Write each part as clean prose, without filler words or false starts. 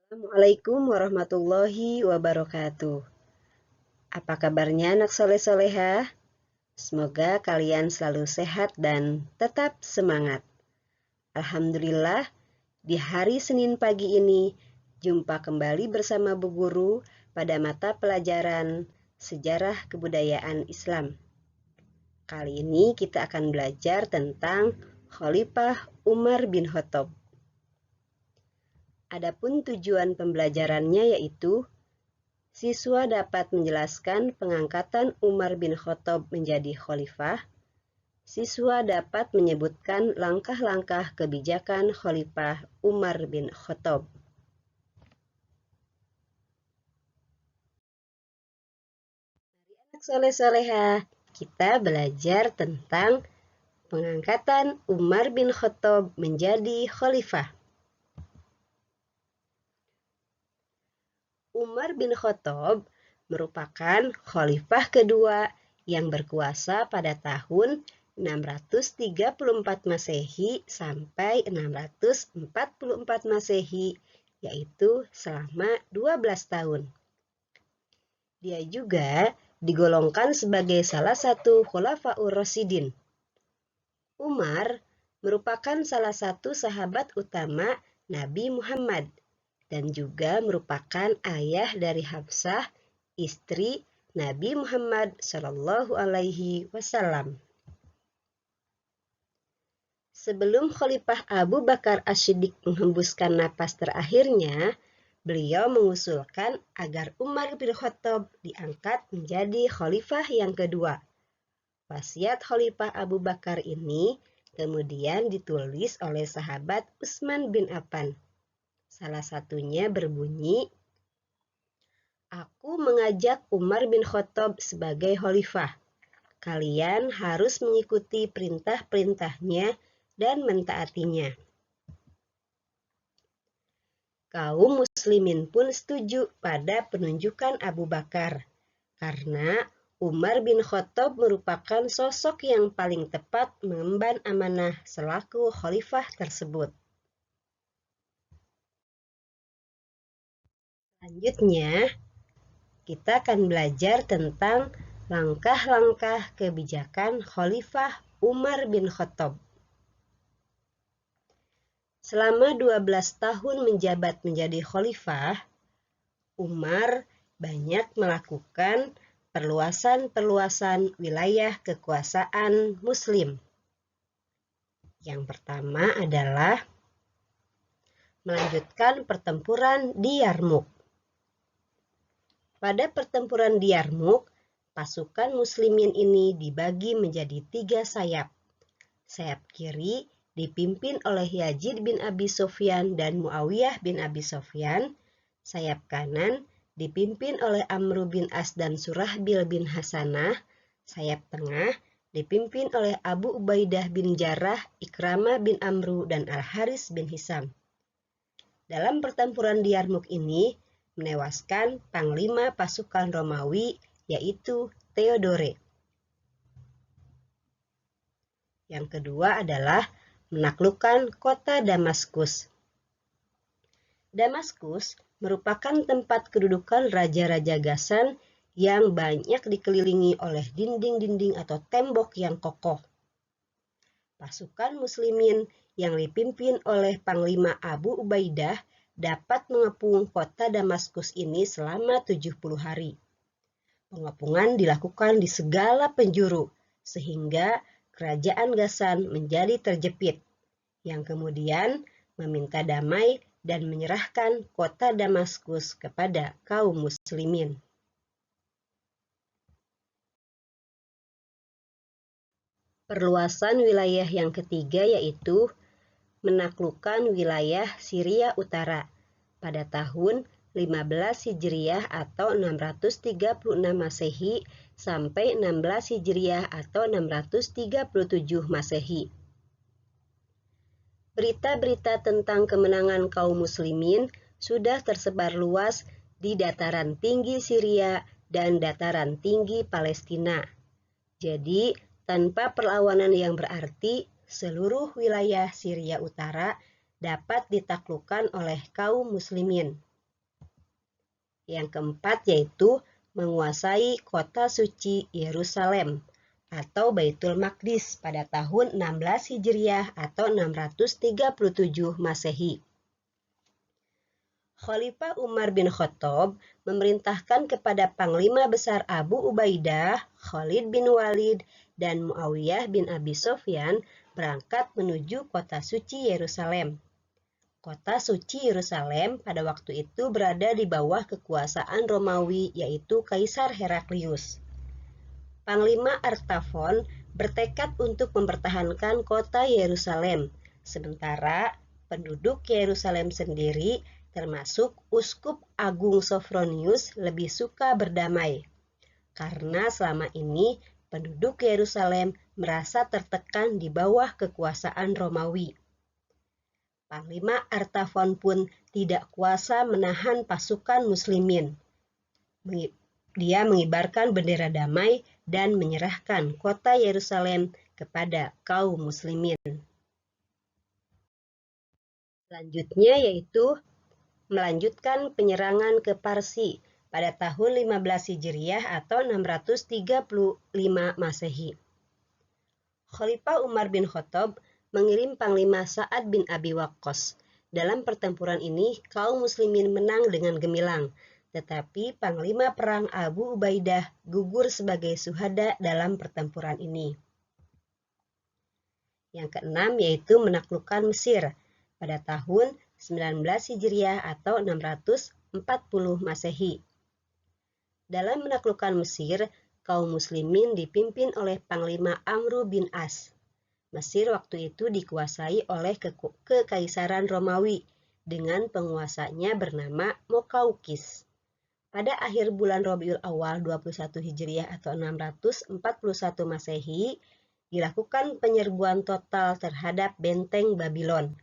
Assalamualaikum warahmatullahi wabarakatuh. Apa kabarnya anak soleh-solehah? Semoga kalian selalu sehat dan tetap semangat. Alhamdulillah, di hari Senin pagi ini jumpa kembali bersama Bu Guru pada mata pelajaran Sejarah Kebudayaan Islam. Kali ini kita akan belajar tentang Khalifah Umar bin Khattab. Adapun tujuan pembelajarannya yaitu siswa dapat menjelaskan pengangkatan Umar bin Khattab menjadi khalifah. Siswa dapat menyebutkan langkah-langkah kebijakan Khalifah Umar bin Khattab. Anak soleh-soleha, kita belajar tentang pengangkatan Umar bin Khattab menjadi khalifah. Umar bin Khattab merupakan khalifah kedua yang berkuasa pada tahun 634 Masehi sampai 644 Masehi, yaitu selama 12 tahun. Dia juga digolongkan sebagai salah satu Khulafaur Rasyidin. Umar merupakan salah satu sahabat utama Nabi Muhammad dan juga merupakan ayah dari Hafsah, istri Nabi Muhammad SAW. Sebelum Khalifah Abu Bakar As-Siddiq menghembuskan napas terakhirnya, beliau mengusulkan agar Umar bin Khattab diangkat menjadi khalifah yang kedua. Wasiat Khalifah Abu Bakar ini kemudian ditulis oleh sahabat Utsman bin Affan. Salah satunya berbunyi, "Aku mengajak Umar bin Khattab sebagai khalifah. Kalian harus mengikuti perintah-perintahnya dan mentaatinya." Kaum muslimin pun setuju pada penunjukan Abu Bakar, karena Umar bin Khattab merupakan sosok yang paling tepat mengemban amanah selaku khalifah tersebut. Selanjutnya, kita akan belajar tentang langkah-langkah kebijakan Khalifah Umar bin Khattab. Selama 12 tahun menjabat menjadi khalifah, Umar banyak melakukan perluasan wilayah kekuasaan Muslim. Yang pertama adalah melanjutkan pertempuran di Yarmuk. Pada pertempuran di Yarmuk, pasukan muslimin ini dibagi menjadi 3 sayap. Sayap kiri dipimpin oleh Yazid bin Abi Sufyan dan Muawiyah bin Abi Sufyan. Sayap kanan dipimpin oleh Amr bin As dan Surahbil bin Hasanah. Sayap tengah dipimpin oleh Abu Ubaidah bin Jarrah, Ikramah bin Amru, dan Al-Haris bin Hisam. Dalam pertempuran di Yarmuk ini menewaskan panglima pasukan Romawi, yaitu Theodore. Yang kedua adalah menaklukkan kota Damaskus. Damaskus merupakan tempat kedudukan raja-raja Ghassan yang banyak dikelilingi oleh dinding-dinding atau tembok yang kokoh. Pasukan muslimin yang dipimpin oleh Panglima Abu Ubaidah dapat mengepung kota Damaskus ini selama 70 hari. Pengepungan dilakukan di segala penjuru, sehingga kerajaan Ghassan menjadi terjepit, yang kemudian meminta damai dan menyerahkan kota Damaskus kepada kaum muslimin. Perluasan wilayah yang ketiga yaitu menaklukkan wilayah Syria Utara pada tahun 15 Hijriah atau 636 Masehi sampai 16 Hijriah atau 637 Masehi. Berita-berita tentang kemenangan kaum muslimin sudah tersebar luas di dataran tinggi Syria dan dataran tinggi Palestina. Jadi, tanpa perlawanan yang berarti, seluruh wilayah Syria Utara dapat ditaklukkan oleh kaum muslimin. Yang keempat yaitu menguasai kota suci Yerusalem atau Baitul Maqdis pada tahun 16 Hijriah atau 637 Masehi. Khalifah Umar bin Khattab memerintahkan kepada Panglima Besar Abu Ubaidah, Khalid bin Walid, dan Muawiyah bin Abi Sufyan berangkat menuju kota suci Yerusalem. Kota suci Yerusalem pada waktu itu berada di bawah kekuasaan Romawi, yaitu Kaisar Heraklius. Panglima Artafon bertekad untuk mempertahankan kota Yerusalem, sementara penduduk Yerusalem sendiri termasuk Uskup Agung Sophronius lebih suka berdamai, karena selama ini penduduk Yerusalem merasa tertekan di bawah kekuasaan Romawi. Panglima Artafon pun tidak kuasa menahan pasukan muslimin. Dia mengibarkan bendera damai dan menyerahkan kota Yerusalem kepada kaum muslimin. Selanjutnya yaitu melanjutkan penyerangan ke Parsi pada tahun 15 Hijriah atau 635 Masehi. Khalifah Umar bin Khattab mengirim Panglima Sa'ad bin Abi Waqqas. Dalam pertempuran ini, kaum muslimin menang dengan gemilang, tetapi Panglima Perang Abu Ubaidah gugur sebagai syuhada dalam pertempuran ini. Yang keenam yaitu menaklukkan Mesir pada tahun 19 Hijriah atau 640 Masehi. Dalam menaklukkan Mesir, kaum muslimin dipimpin oleh Panglima Amr bin As. Mesir waktu itu dikuasai oleh Kekaisaran Romawi dengan penguasanya bernama Muqawqis. Pada akhir bulan Rabiul Awal 21 Hijriah atau 641 Masehi, dilakukan penyerbuan total terhadap benteng Babylon.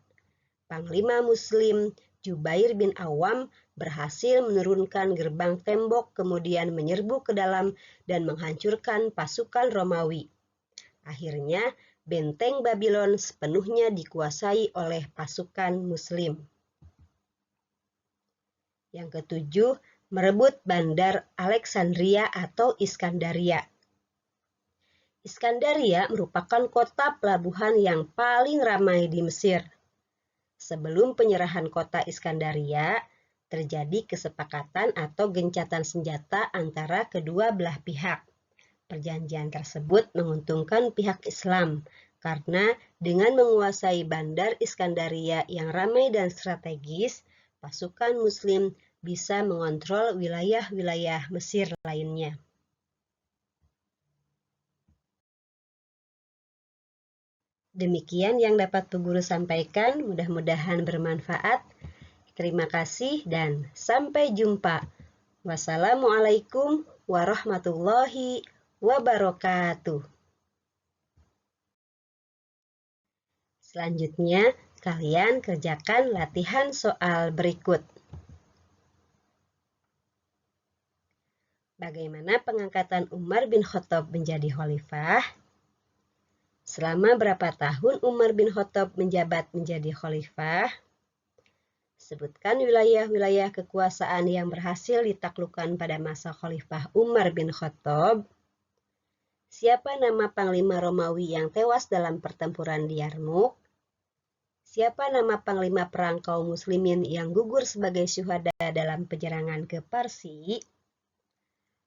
Panglima Muslim Jubair bin Awam berhasil menurunkan gerbang tembok, kemudian menyerbu ke dalam dan menghancurkan pasukan Romawi. Akhirnya, benteng Babylon sepenuhnya dikuasai oleh pasukan Muslim. Yang ketujuh, merebut bandar Alexandria atau Iskandaria. Iskandaria merupakan kota pelabuhan yang paling ramai di Mesir. Sebelum penyerahan kota Iskandaria, terjadi kesepakatan atau gencatan senjata antara kedua belah pihak. Perjanjian tersebut menguntungkan pihak Islam, karena dengan menguasai bandar Iskandaria yang ramai dan strategis, pasukan Muslim bisa mengontrol wilayah-wilayah Mesir lainnya. Demikian yang dapat Bu Guru sampaikan, mudah-mudahan bermanfaat. Terima kasih dan sampai jumpa. Wassalamualaikum warahmatullahi wabarakatuh. Selanjutnya, kalian kerjakan latihan soal berikut. Bagaimana pengangkatan Umar bin Khattab menjadi khalifah? Selama berapa tahun Umar bin Khattab menjabat menjadi khalifah? Sebutkan wilayah-wilayah kekuasaan yang berhasil ditaklukkan pada masa khalifah Umar bin Khattab. Siapa nama Panglima Romawi yang tewas dalam pertempuran di Yarmuk? Siapa nama Panglima Perang kaum muslimin yang gugur sebagai syuhada dalam penyerangan ke Parsi?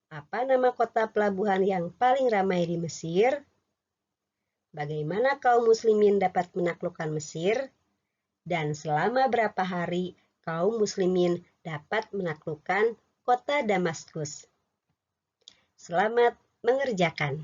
Apa nama kota pelabuhan yang paling ramai di Mesir? Bagaimana kaum muslimin dapat menaklukkan Mesir? Dan selama berapa hari kaum muslimin dapat menaklukkan kota Damaskus? Selamat mengerjakan.